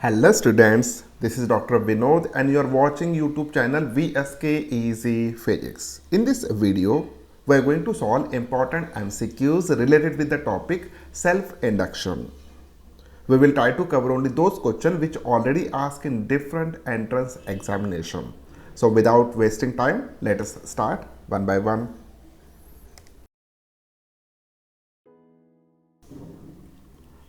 Hello students, this is Dr. Vinod and you are watching YouTube channel VSK Easy Physics. In this video, we are going to solve important MCQs related with the topic self-induction. We will try to cover only those questions which already asked in different entrance examination. So without wasting time, let us start one by one.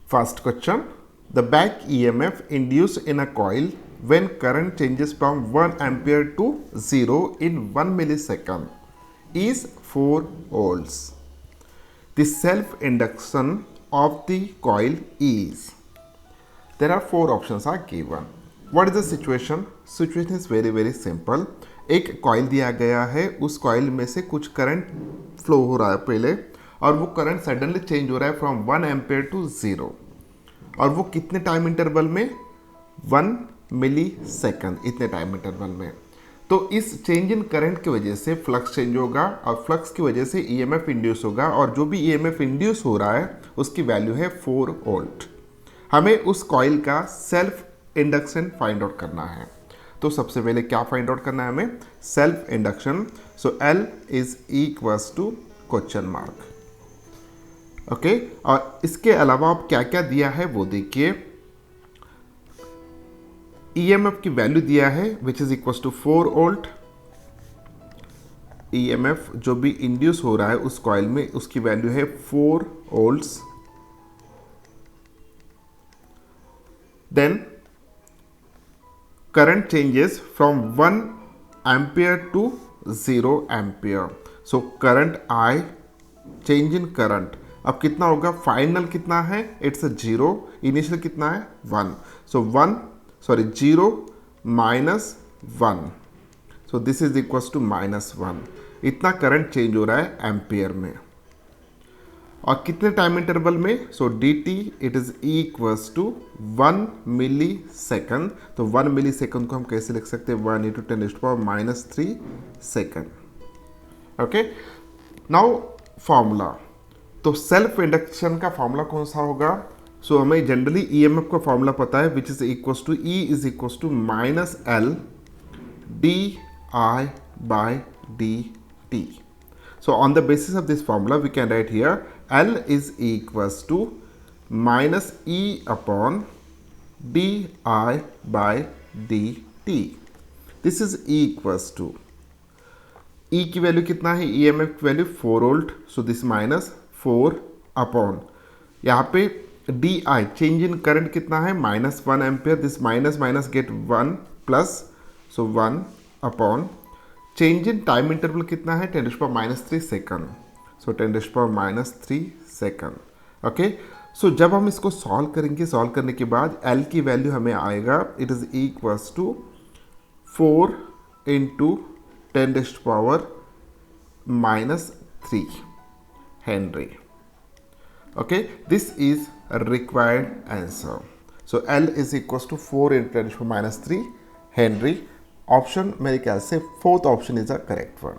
First question. The back EMF induced in a coil when current changes from 1 ampere to 0 in 1 millisecond is 4 volts. The self-induction of the coil is. There are 4 options are given. What is the situation? Situation is very simple. एक coil दिया गया है, उस coil में से कुछ current flow हो रहा है पहले और वो करंट सडनली चेंज हो रहा है फ्रॉम 1 एम्पेयर टू 0 और वो कितने टाइम इंटरवल में 1 मिली सेकेंड इतने टाइम इंटरवल में. तो इस चेंज इन करंट की वजह से फ्लक्स चेंज होगा और फ्लक्स की वजह से ईएमएफ इंड्यूस होगा और जो भी ईएमएफ इंड्यूस हो रहा है उसकी वैल्यू है 4 वोल्ट. हमें उस कॉइल का सेल्फ इंडक्शन फाइंड आउट करना है. तो सबसे पहले क्या फाइंड आउट करना है हमें? Self induction. So L is equals to question mark. Okay और इसके अलावा आप क्या क्या दिया है वो देखिए. ईएमएफ की वैल्यू दिया है which is equals to 4 volt. EMF जो भी इंड्यूस हो रहा है उस कॉइल में उसकी वैल्यू है 4 volts. Then current changes from 1 ampere to 0 ampere. So current I change in current अब कितना होगा? फाइनल कितना है? इट्स 0. इनिशियल कितना है? 1. So 0 minus 1. So this is equals to -1. इतना करंट चेंज हो रहा है एम्पियर में और कितने टाइम इंटरवल में? So dt it is equals to 1 millisecond. तो 1 मिली सेकेंड को हम कैसे लिख सकते हैं? 1 × 10⁻³ सेकेंड. Okay now formula. तो सेल्फ इंडक्शन का फॉर्मूला कौन सा होगा? सो हमें जनरली ईएमएफ का फॉर्मूला पता है which is equals to E is equals to -L di/dt. So on the basis of this formula we can write here L is equals to -E upon di/dt. This is equals to E की value कितना है? EMF की value 4 volt. So this -4 upon यहाँ पे DI change in current कितना है? -1 ampere. This minus gate 1 plus. So 1 upon change in time interval कितना है? 10⁻³ सेकेंड. सो 10⁻³ सेकेंड. ओके सो जब हम इसको सॉल्व करेंगे, सॉल्व करने के बाद L की वैल्यू हमें आएगा it is equals to 4 × 10⁻³ henry. Okay, this is a required answer. So L is equals to 4 × 10⁻³ Henry. Option मेरे ख्याल से fourth option is a correct one.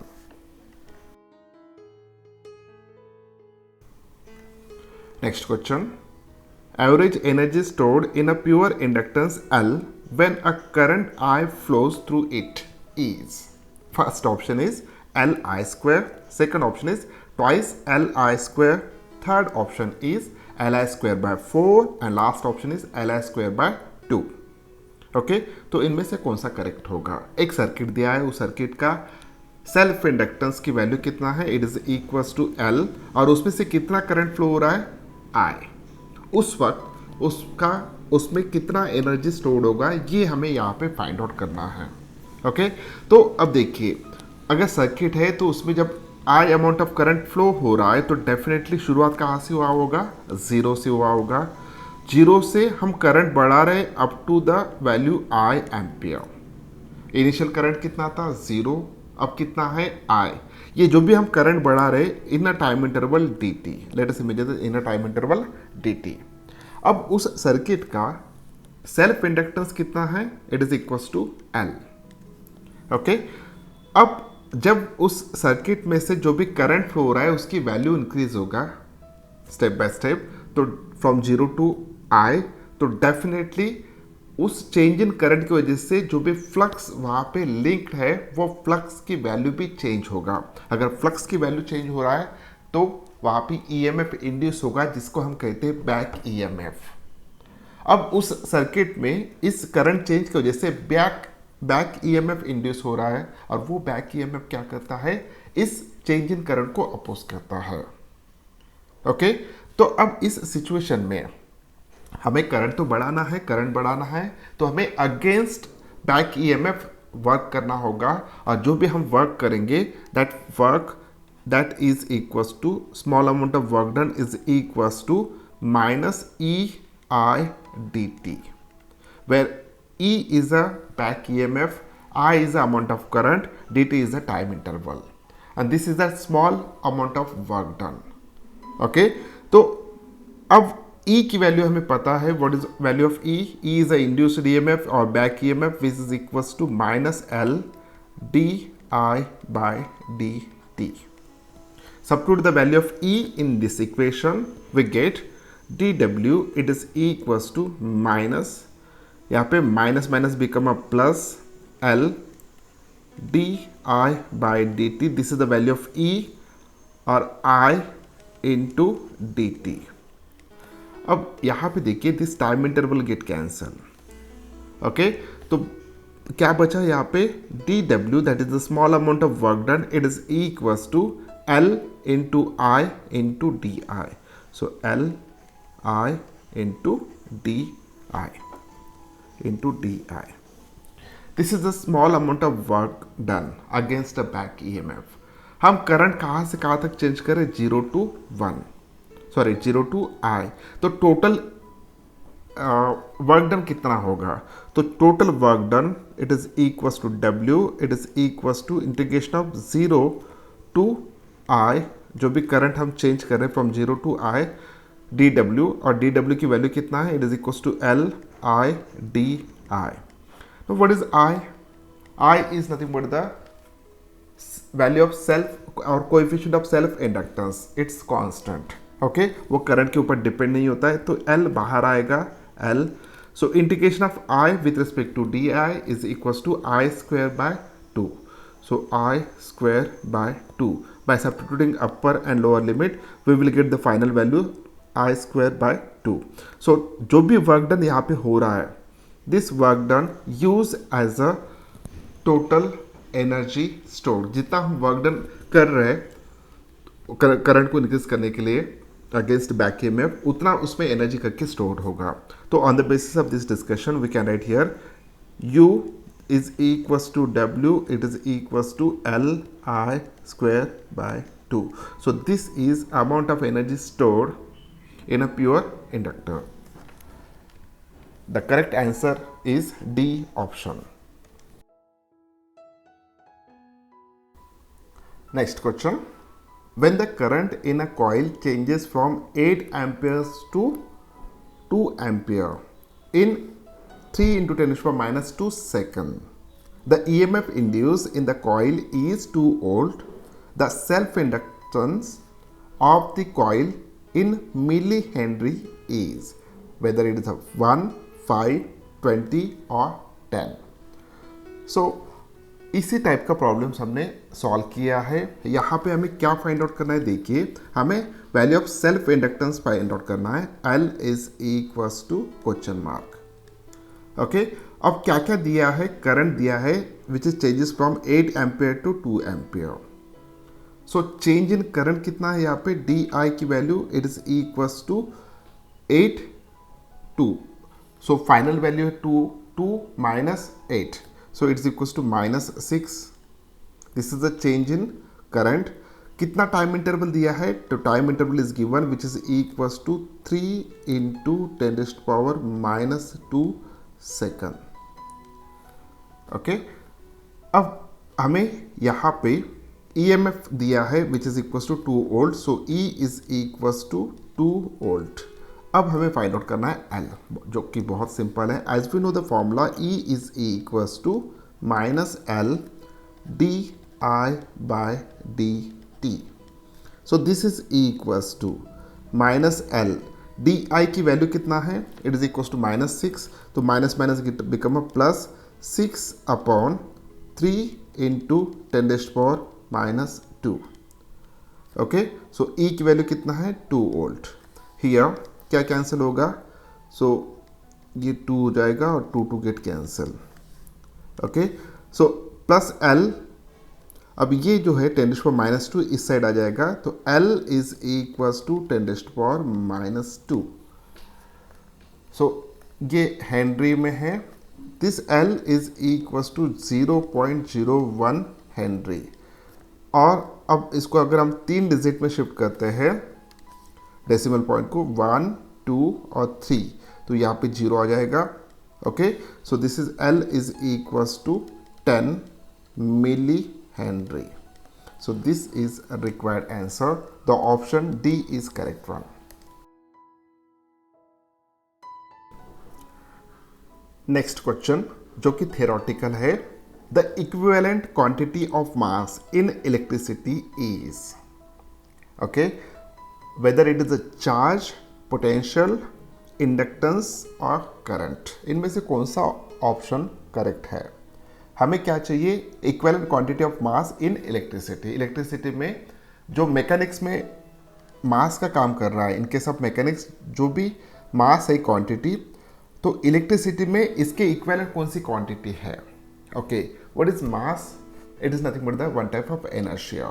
Next question. Average energy stored in a pure inductance L when a current I flows through it is. First option is Li². Second option is twice Li². Third option is Li²/4 and last option is Li²/2. Okay तो इनमें से कौन सा correct होगा? एक circuit दिया है, उस सर्किट का सेल्फ इंडक्टेंस की वैल्यू कितना है? It is equals to L और उसमें से कितना करंट फ्लो हो रहा है? I. उस वक्त उसमें कितना एनर्जी स्टोर्ड होगा ये हमें यहाँ पे फाइंड आउट करना है. ओके तो अब देखिए अगर सर्किट है तो उसमें जब I amount of current flow हो रहा है तो डेफिनेटली शुरुआत कहाँ से हुआ होगा? 0 से हुआ होगा. 0 से हम करंट बढ़ा रहे up to the value I ampere. Initial current कितना था? 0. अब कितना है? I. ये जो भी हम करंट बढ़ा रहे in a time interval dt. Let us imagine in a time interval dt. अब उस सर्किट का सेल्फ इंडक्टेंस कितना है? It is equals to L. Okay अब जब उस सर्किट में से जो भी करंट फ्लो हो रहा है उसकी वैल्यू इंक्रीज होगा स्टेप बाय स्टेप. तो फ्रॉम 0 to I तो डेफिनेटली उस चेंज इन करंट की वजह से जो भी फ्लक्स वहाँ पे लिंक्ड है वो फ्लक्स की वैल्यू भी चेंज होगा। अगर फ्लक्स की वैल्यू चेंज हो रहा है तो वहाँ पे ईएमएफ इंड्यूस होगा, जिसको हम कहते हैं बैक ईएमएफ। अब उस सर्किट में इस करंट चेंज की वजह से बैक ईएमएफ इंड्यूस हो रहा है, और वो बैक ईएमएफ क्या करता है, इस चेंज इन करंट को अपोज करता है। ओके, तो अब इस सिचुएशन में हमें करंट तो बढ़ाना है, करंट बढ़ाना है तो हमें अगेंस्ट बैक ईएमएफ वर्क करना होगा, और जो भी हम वर्क करेंगे that is equals to small amount of work done is equals to minus E I D T, where E is a back EMF, I is the amount of current, dt is the time interval, and this is a small amount of work done. Okay, तो अब E की value हमें पता है, what is value of E? E is the induced EMF or back EMF, which is equals to minus L di by dt. Substitute the value of E in this equation, we get dw, it is equals to minus, यहाँ पे minus minus become a plus L D I by D T, this is the value of E और I into D T. अब यहाँ पे देखिए this time interval get cancel. Okay, तो क्या बचा यहाँ पे, D W that is the small amount of work done, it is equals to L into I into D I, so L I into D I into di. This is the small amount of work done against a back EMF. हम current कहाँ से कहाँ तक change करें, 0 to 1, sorry 0 to I, तो total work done कितना होगा, तो total work done it is equals to W, it is equals to integration of 0 to I, जो भी करंट हम चेंज करें फ्रॉम 0 to I dw, और dw की वैल्यू कितना है, it is equals to L I d I. Now what is I? I is nothing but the value of self or coefficient of self inductance. It's constant. Okay, वो current के ऊपर depend नहीं होता है, तो L बाहर आएगा L. So integration of I with respect to di is equals to I square by 2. So I square by 2. By substituting upper and lower limit, we will get the final value I square by 2. So जो भी work done यहाँ पे हो रहा है, this work done use as a total energy store. जितना हम work done कर रहे हैं करंट को इंक्रीज करने के लिए अगेंस्ट बैक ईएमएफ, उतना उसमें एनर्जी करके स्टोर होगा। तो on the basis of this discussion we can write here U is equals to W, it is equals to L I square by 2. So this is amount of energy stored in a pure inductor. The correct answer is D option. Next question. When the current in a coil changes from 8 amperes to 2 ampere in 3 into 10 to the power minus 2 seconds, the EMF induced in the coil is 2 volt. The self-inductance of the coil in millihenry is, whether it is a 1, 5, 20 or 10. So इसी type का problems हमने solve किया है। यहाँ पे हमें क्या find out करना है, देखिए हमें value of self inductance find out करना है। L is equals to question mark. Okay, अब क्या क्या दिया है, करंट दिया है which is changes from 8 ampere to 2 ampere. So change in current कितना है यहाँ पे, डी आई की value it is equals to 8 2, so final value है 2 minus 8, so it is equals to minus 6। This is the change in current. कितना time interval दिया है, तो time interval is given which is equals to 3 into 10 to the power minus 2 second. Okay, अब हमें यहाँ पे EMF दिया है which is equals to 2 volt, so E is equals to 2 volt. अब हमें फाइंड आउट करना है L, जो कि बहुत सिंपल है। As we know the formula E is equals to minus L D I by D T. So this is equals to minus L D I की value कितना है, इट इज इक्वल टू -6, तो minus minus become a plus 6/3 into 10⁻²। Okay, so E की value कितना है 2 volt. Here क्या cancel होगा, सो ये 2 हो जाएगा और 2 get cancel. Okay, so plus L, अब ये जो है 10⁻² इस साइड आ जाएगा, तो L is equals to 10⁻²। So ये हेनरी में है, this L is equals to 0.01 henry. और अब इसको अगर हम 3 डिजिट में शिफ्ट करते हैं डेसिमल पॉइंट को 1, 2 और 3, तो यहाँ पे 0 आ जाएगा। Okay, so this is L is equals to 10 milli Henry. So this is a required answer. The option D is correct one. Next question जो कि theoretical है, the equivalent quantity of mass in electricity is, okay, whether it is a charge, potential, inductance or current, इनमें से कौन सा option correct है। हमें क्या चाहिए, equivalent quantity of mass in electricity. Electricity में जो मैकेनिक्स में मास का काम कर रहा है, इन केस ऑफ मैकेनिक्स जो भी मास है क्वांटिटी, तो इलेक्ट्रिसिटी में इसके इक्विवेलेंट कौन सी क्वांटिटी है। Okay, what is mass, it is nothing but the one type of inertia.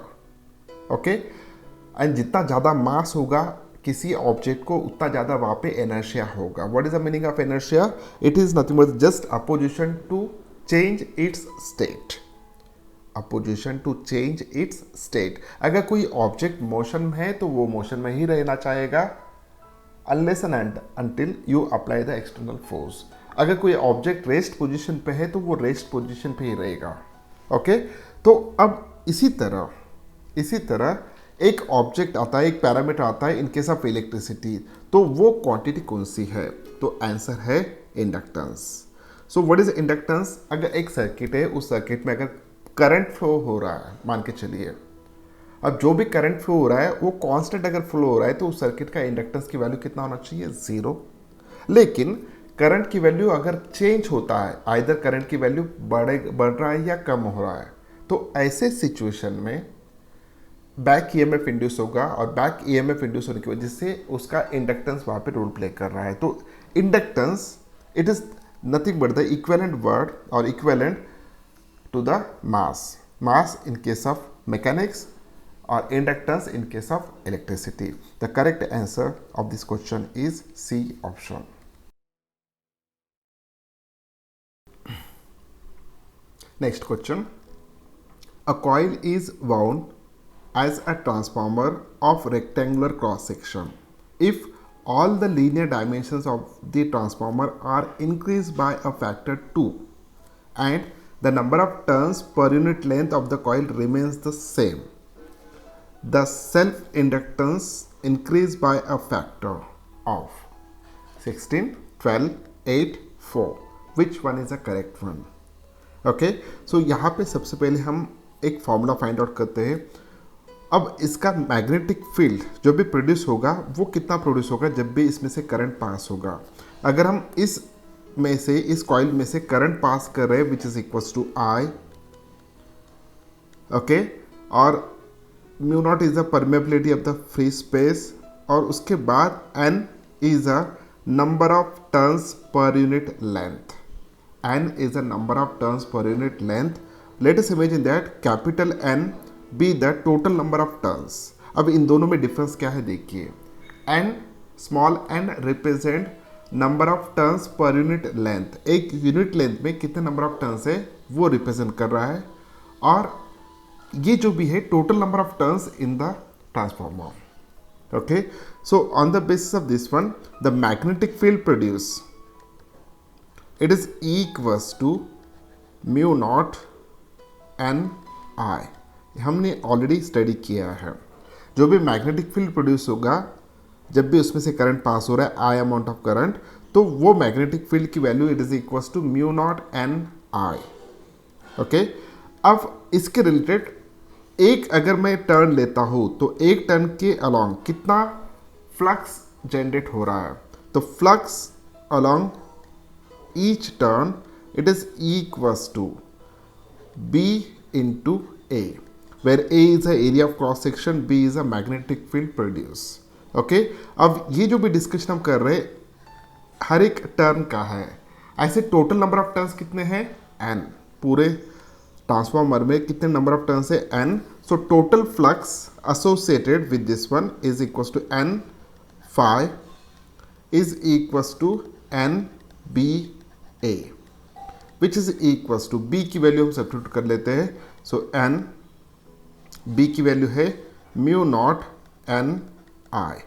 Okay, and जितना ज़्यादा मास होगा किसी ऑब्जेक्ट को, उतना ज़्यादा वहाँ पे एनर्शिया होगा। What is the meaning of inertia, it is nothing but just opposition to change its state, opposition to change its state। अगर कोई ऑब्जेक्ट मोशन में है तो वो मोशन में ही रहना चाहेगा unless and until you apply the external force। अगर कोई ऑब्जेक्ट रेस्ट पोजीशन पे है तो वो रेस्ट पोजीशन पे ही रहेगा। ओके, तो अब इसी तरह एक ऑब्जेक्ट आता है, एक पैरामीटर आता है इन केस ऑफ इलेक्ट्रिसिटी, तो वो क्वांटिटी कौन सी है, तो आंसर है inductance. So what is inductance, अगर एक सर्किट है, उस सर्किट में अगर करंट फ्लो हो रहा है, मान के चलिए, अब जो भी करंट फ्लो हो रहा है वो कांस्टेंट अगर फ्लो हो रहा है, तो उस सर्किट का इंडक्टेंस की वैल्यू कितना होना चाहिए, 0। लेकिन करंट की वैल्यू अगर चेंज होता है, आइदर करंट की वैल्यू बढ़ रहा है या कम हो रहा है, तो ऐसे सिचुएशन में बैक ईएमएफ इंड्यूस होगा, और बैक ईएमएफ इंड्यूस होने की वजह से उसका इंडक्टेंस वहाँ पे रोल प्ले कर रहा है। तो inductance, it is nothing but the equivalent word or equivalent to the mass in case of mechanics or inductance in case of electricity। The correct answer of this question is C option। Next question, a coil is wound as a transformer of rectangular cross section if all the linear dimensions of the transformer are increased by a factor 2 and the number of turns per unit length of the coil remains the same. The self inductance increased by a factor of 16, 12, 8, 4. Which one is the correct one? Okay, so यहाँ पे सबसे पहले हम एक formula find out करते हैं। अब इसका मैग्नेटिक फील्ड जो भी प्रोड्यूस होगा वो कितना प्रोड्यूस होगा जब भी इसमें से करंट पास होगा। अगर हम इस कॉइल में से करंट पास कर रहे हैं which is equals to I, okay, और mu naught is the permeability of the free space, और उसके बाद N is a number of turns per unit length. N is the number of turns per unit length. Let us imagine that capital N be the total number of turns। अब इन दोनों में difference क्या है देखिए, N small n represent number of turns per unit length, एक unit length में कितने number of turns है वो रिप्रेजेंट कर रहा है, और ये जो भी है total number of turns in the transformer. Okay, so on the basis of this one the magnetic field produce it is equals to mu naught n I। हमने ऑलरेडी स्टडी किया है, जो भी मैग्नेटिक फील्ड प्रोड्यूस होगा जब भी उसमें से करंट पास हो रहा है I अमाउंट ऑफ करंट, तो वो मैग्नेटिक फील्ड की value it is equals to mu naught n I। Okay, अब इसके रिलेटेड एक अगर मैं टर्न लेता हूँ तो एक टर्न के अलॉन्ग कितना फ्लक्स जनरेट हो रहा है, तो flux along each turn it is equals to B into A, where A is the area of cross section, B is a magnetic field produced. Okay, अब ये जो भी डिस्कशन हम कर रहे हैं हर एक टर्न का है, ऐसे टोटल नंबर ऑफ टर्न्स कितने हैं n, पूरे ट्रांसफॉर्मर में कितने नंबर ऑफ टर्न्स है n, so total flux associated with this one is equals to n phi is equals to n B A, which is equals to B की value हम substitute कर लेते हैं, so n B की value है mu naught n I.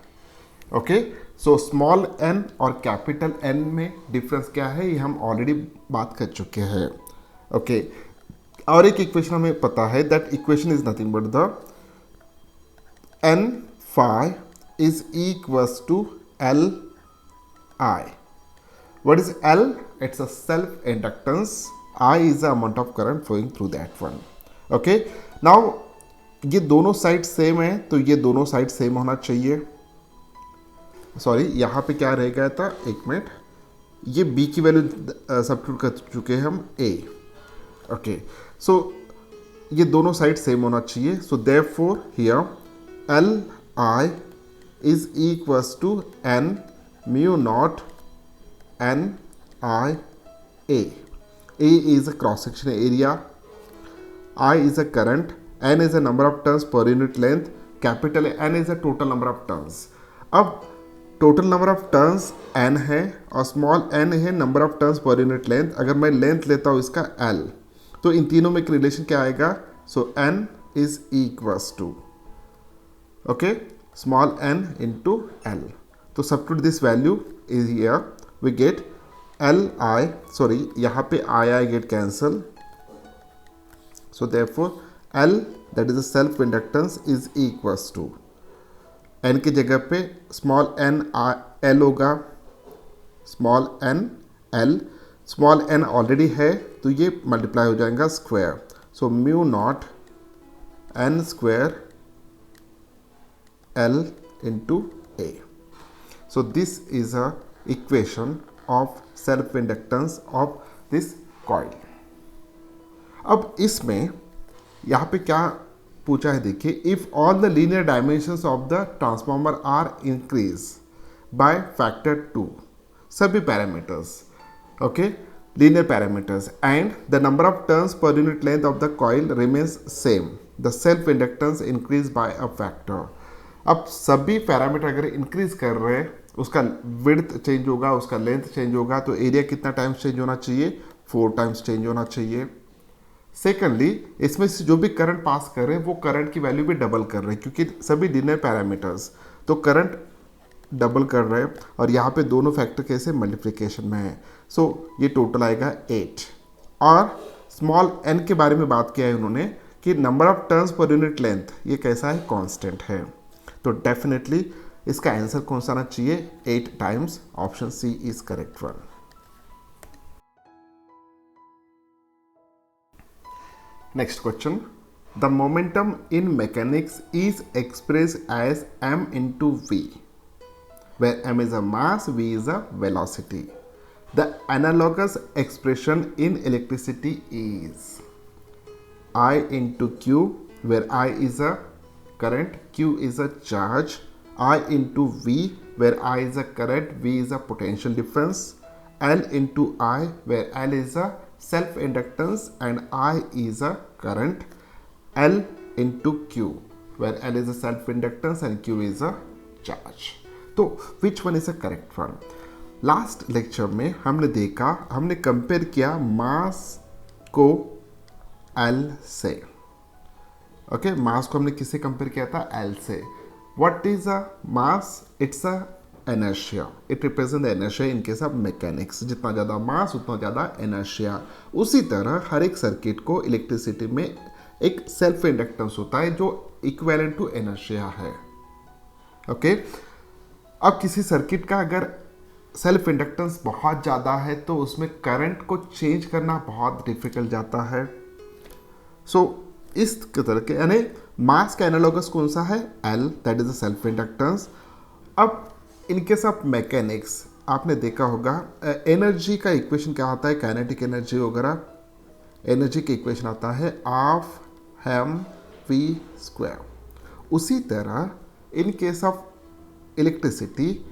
Okay, so small n और capital N में difference क्या है ये हम ऑलरेडी बात कर चुके हैं. ओके, और एक इक्वेशन हमें पता है, that equation is nothing but the n phi is equals to L I. What is L? It's a self inductance. I is the amount of current flowing through that one. Okay. Now ये दोनों side same है तो ये दोनों side same होना चाहिए. Sorry, यहाँ पे क्या रह गया था, एक मिनट, ये B की वैल्यू सब्स्टिट्यूट कर चुके हैं हम A. ओके, सो ये दोनों साइड सेम होना चाहिए. So therefore here L I is equals to N mu naught N I A. A is a cross section area, I is a current, N is a number of turns per unit length, capital N is a total number of turns. अब total number of turns N है और small n है number of turns per unit length. अगर मैं length लेता हूँ इसका L, तो इन तीनों में एक रिलेशन क्या आएगा, so N is equals to, okay, small n into L. तो substitute this value is here, we get Li, sorry, यहाँ पे I get cancel, so therefore L, that is the self inductance, is equals to n की जगह पे small n L होगा, small n L, small n already है तो ये multiply हो जाएगा square, so mu naught n square L into A. So this is a equation of self inductance of this coil. अब इसमें यहाँ पे क्या पूछा है देखिए, if all the linear dimensions of the transformer are increase by factor 2, सभी parameters, okay, linear parameters, and the number of turns per unit length of the coil remains same, the self inductance increase by a factor. अब सभी parameter अगर increase कर रहे हैं, उसका width change होगा, उसका लेंथ चेंज होगा, तो एरिया कितना टाइम्स चेंज होना चाहिए, 4 टाइम्स चेंज होना चाहिए. सेकेंडली, इसमें से जो भी करंट पास कर रहे हैं वो करंट की वैल्यू भी डबल कर रहे हैं, क्योंकि सभी लीनियर पैरामीटर्स, तो करंट डबल कर रहे हैं और यहाँ पे दोनों फैक्टर कैसे मल्टीप्लिकेशन में है. सो ये टोटल आएगा 8. और स्मॉल n के बारे में बात किया है उन्होंने कि number of turns per unit length ये कैसा है, कांस्टेंट है, तो डेफिनेटली इसका आंसर कौन सा आना चाहिए, 8 times. Option C is correct one. Next question, the momentum in mechanics is expressed as m into v, where m is a mass, v is a velocity. The analogous expression in electricity is I into q, where I is a current, q is a charge, I into v, where I is a current, v is a potential difference, L into I, where L is a self inductance and I is a current, L into q, where L is a self inductance and q is a charge. तो which one is a correct one? Last lecture में हमने देखा, हमने compare किया मास को L से, okay, मास को हमने किससे कंपेयर किया था, L से. What is a mass, it's a inertia, it represent the inertia in case of mechanics. जितना ज़्यादा मास उतना ज़्यादा inertia. उसी तरह हर एक सर्किट को इलेक्ट्रिसिटी में एक सेल्फ इंडक्टेंस होता है जो इक्विवेलेंट टू inertia है. ओके, अब किसी सर्किट का अगर सेल्फ इंडक्टेंस बहुत ज़्यादा है तो उसमें करंट को चेंज करना बहुत डिफिकल्ट जाता है. सो इस तरह के, यानी मास का एनालॉगस कौन सा है, L, that is a self inductance. अब इन केस ऑफ मैकेनिक्स आपने देखा होगा एनर्जी का इक्वेशन क्या आता है, काइनेटिक एनर्जी वगैरह, एनर्जी का इक्वेशन आता है हाफ एम वी स्क्वायर। उसी तरह in case of electricity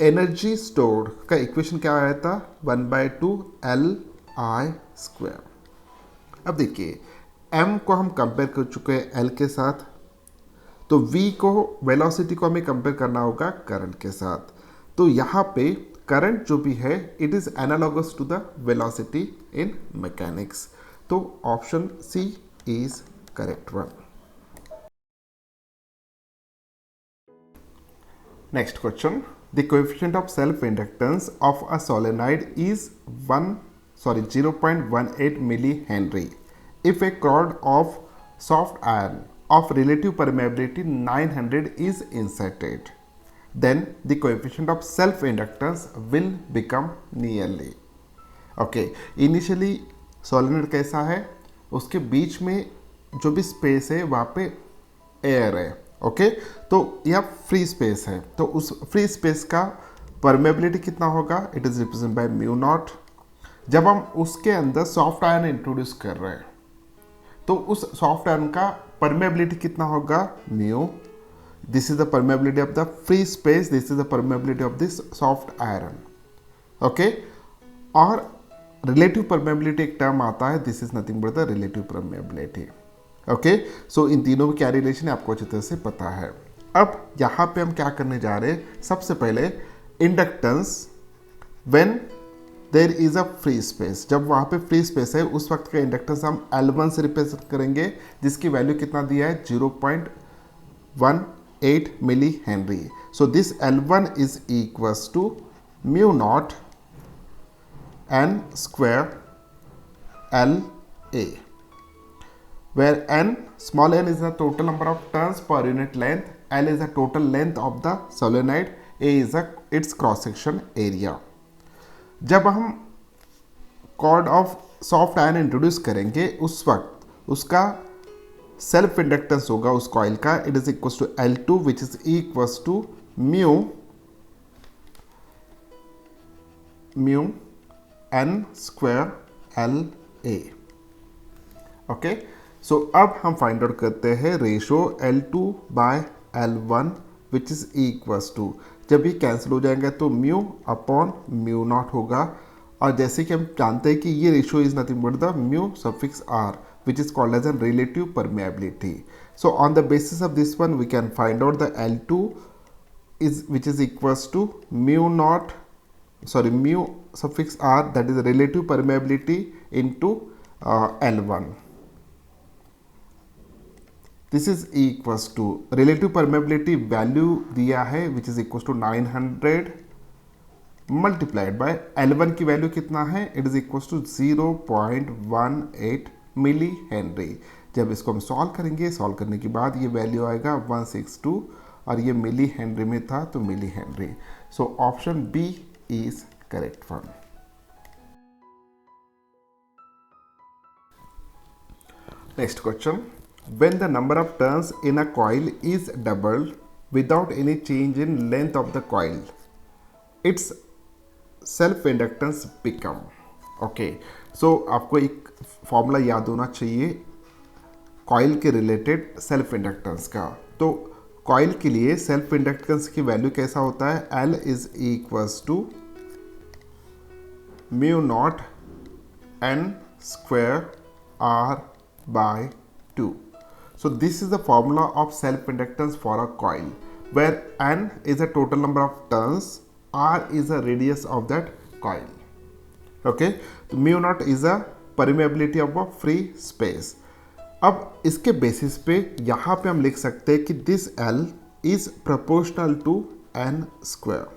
energy stored का इक्वेशन क्या आया था, 1/2 LI स्क्वायर। अब देखिए m को हम कंपेयर कर चुके हैं l के साथ, तो v को, वेलोसिटी को हमें कंपेयर करना होगा करंट के साथ। तो यहाँ पे करंट जो भी है it is analogous to the velocity in mechanics. तो option C is correct one. Next question, the coefficient of self inductance of a solenoid is 0.18 millihenry if a cord of soft iron of relative permeability 900 is inserted, then the coefficient of self inductance will become nearly. Okay, initially solenoid कैसा है, उसके बीच में जो भी space है वहाँ पे air है। ओके, तो यह फ्री स्पेस है, तो उस फ्री स्पेस का परमेबिलिटी कितना होगा, it is represent by mu naught. जब हम उसके अंदर सॉफ्ट आयरन इंट्रोड्यूस कर रहे हैं तो उस सॉफ्ट आयरन का परमेबिलिटी कितना होगा, mu. This is the permeability of the free space, this is the permeability of this soft iron. Okay, और रिलेटिव परमेबिलिटी एक टर्म आता है, this is nothing but the relative permeability. Okay, so इन तीनों में क्या रिलेशन है आपको अच्छी तरह से पता है। अब यहाँ पे हम क्या करने जा रहे हैं, सबसे पहले inductance when there is a free space, जब वहाँ पे फ्री स्पेस है उस वक्त का इंडक्टेंस हम L1 से रिप्रेजेंट करेंगे, जिसकी वैल्यू कितना दिया है 0.18 milli henry. So this L1 is equals to mu naught n square LA, where n, small n is the total number of turns per unit length, L is the total length of the solenoid, A is its cross section area. जब हम core of soft iron introduce करेंगे उस वक्त उसका self inductance होगा उस coil का, it is equals to L2 which is equals to mu n square LA। Okay, so अब हम फाइंड आउट करते हैं ratio L2 by L1 which is equals to, जब ये कैंसिल हो जाएंगे तो म्यू अपॉन म्यू नॉट होगा। और जैसे कि हम जानते हैं कि ये ratio is nothing but the mu suffix r which is called as an relative permeability. So on the basis of this one we can find out the L2 is which is equals to mu suffix r, that is the relative permeability into L1. This is equals to relative permeability value दिया है which is equals to 900 multiplied by L1 की value कितना है, it is equals to 0.18 milli henry. जब इसको हम solve करेंगे, solve करने के बाद ये वैल्यू आएगा 162 और ये मिली हेनरी में था तो milli henry. So option B is correct one. Next question, when the number of turns in a coil is doubled without any change in length of the coil, its self inductance become। Okay, so आपको एक formula याद होना चाहिए coil के related self inductance का। तो coil के लिए सेल्फ इंडक्टेंस की वैल्यू कैसा होता है, L is equals to mu naught n square r by 2. So this is the formula of self inductance for a coil, where n is the total number of turns, r is the radius of that coil. Okay, तो mu naught is the permeability of a free space. अब इसके basis पे यहाँ पे हम लिख सकते हैं कि this L is proportional to n square.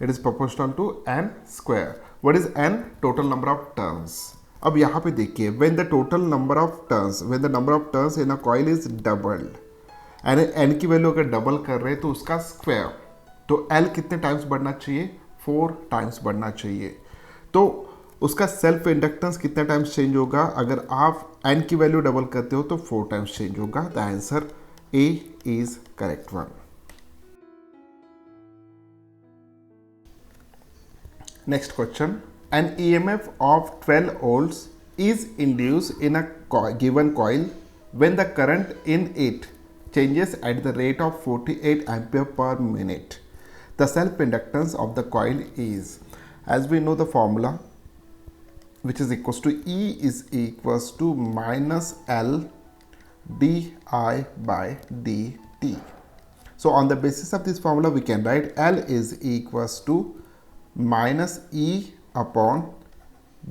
It is proportional to n square. What is n? Total number of turns. अब यहाँ पे देखिए, when the number of turns in a coil is doubled, and n की value अगर double कर रहे हैं तो उसका स्क्वायर, तो L कितने टाइम्स बढ़ना चाहिए, 4 टाइम्स बढ़ना चाहिए। तो उसका सेल्फ इंडक्टेंस कितने टाइम्स चेंज होगा, अगर आप n की वैल्यू डबल करते हो तो 4 टाइम्स चेंज होगा। The answer A is correct one. Next question. An EMF of 12 volts is induced in a given coil when the current in it changes at the rate of 48 ampere per minute. The self-inductance of the coil is, as we know the formula, which is equals to E is equals to minus L di by dt. So on the basis of this formula, we can write L is equals to minus E upon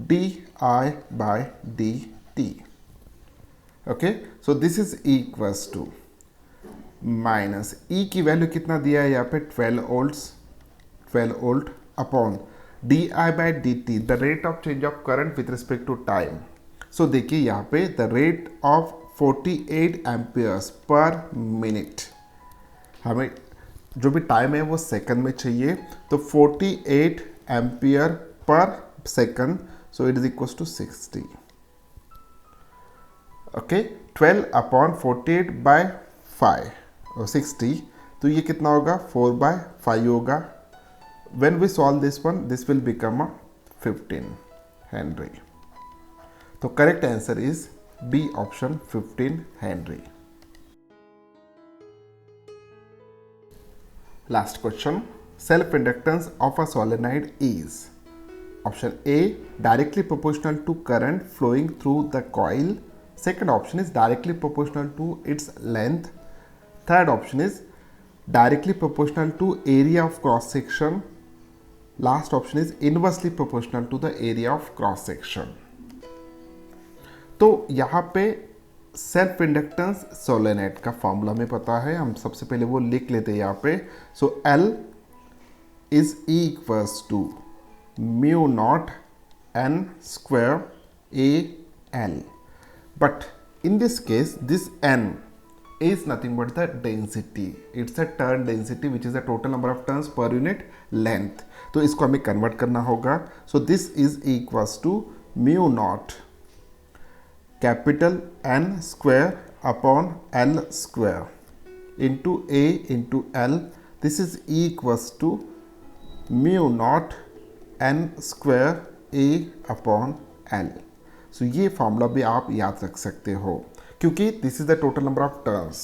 di by dt. Okay, so this is equals to minus E की value कितना दिया है यहाँ पे 12 volt upon D I by D T, the rate of change of current with respect to time. So देखिए यहाँ पे the rate of 48 amperes per minute, हमें जो भी टाइम है वो सेकंड में चाहिए, तो 48 ampere per second, so it is equals to 60. Okay, 12 upon 48 by 5 और 60, तो ये कितना होगा 4/5 होगा. When we solve this one, this will become 15 henry. तो correct answer is B option 15 henry. Last question. Self inductance of a solenoid is option A directly proportional to current flowing through the coil. Second option is directly proportional to its length. Third option is directly proportional to area of cross section. Last option is inversely proportional to the area of cross section. तो यहाँ पे self inductance solenoid का formula में पता है, हम सबसे पहले वो लिख लेते हैं यहाँ पे. So L is equals to mu naught N square AL. But in this case, this N is nothing but the density. It's a turn density which is the total number of turns per unit length. तो इसको हमें convert करना होगा. So this is equals to mu naught capital N square upon L square into A into L. This is equals to mu naught N square A upon L. सो ये formula भी आप याद रख सकते हो, क्योंकि this is the total number of turns,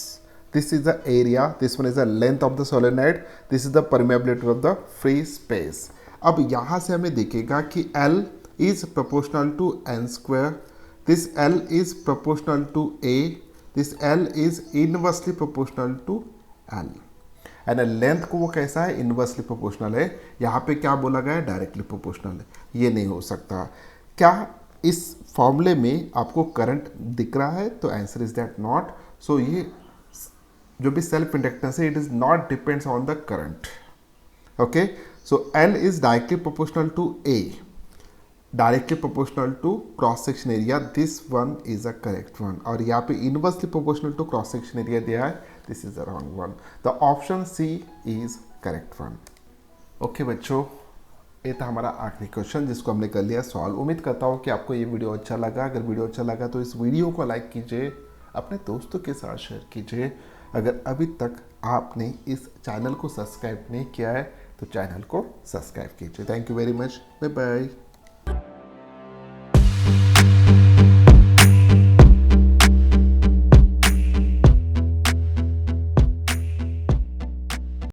this is the area, this one is the length of the solenoid, this is the permeability of the free space. अब यहाँ से हमें दिखेगा कि L is proportional to N square, this L is proportional to A, this L is inversely proportional to L. And length को वो कैसा है, इनवर्सली प्रोपोर्शनल है. यहाँ पे क्या बोला गया है, डायरेक्टली प्रोपोर्शनल है. ये नहीं हो सकता. क्या इस फॉर्मूले में आपको करंट दिख रहा है? तो आंसर इज दैट नॉट. सो ये जो भी सेल्फ इंडक्टेंस है, it is not depends on the current. Okay, so L is directly proportional to A, directly proportional to cross section area. This one is a correct one. और यहाँ पे inversely proportional to cross section area दिया है, this is the wrong one. The option C is correct one. Okay बच्चों, ये था हमारा आखिरी क्वेश्चन जिसको हमने कर लिया सॉल्व. उम्मीद करता हूँ कि आपको ये वीडियो अच्छा लगा. अगर वीडियो अच्छा लगा तो इस वीडियो को लाइक कीजिए, अपने दोस्तों के साथ शेयर कीजिए. अगर अभी तक आपने इस चैनल को सब्सक्राइब नहीं किया है तो चैनल को सब्सक्राइब कीजिए. Thank you very much. Bye bye.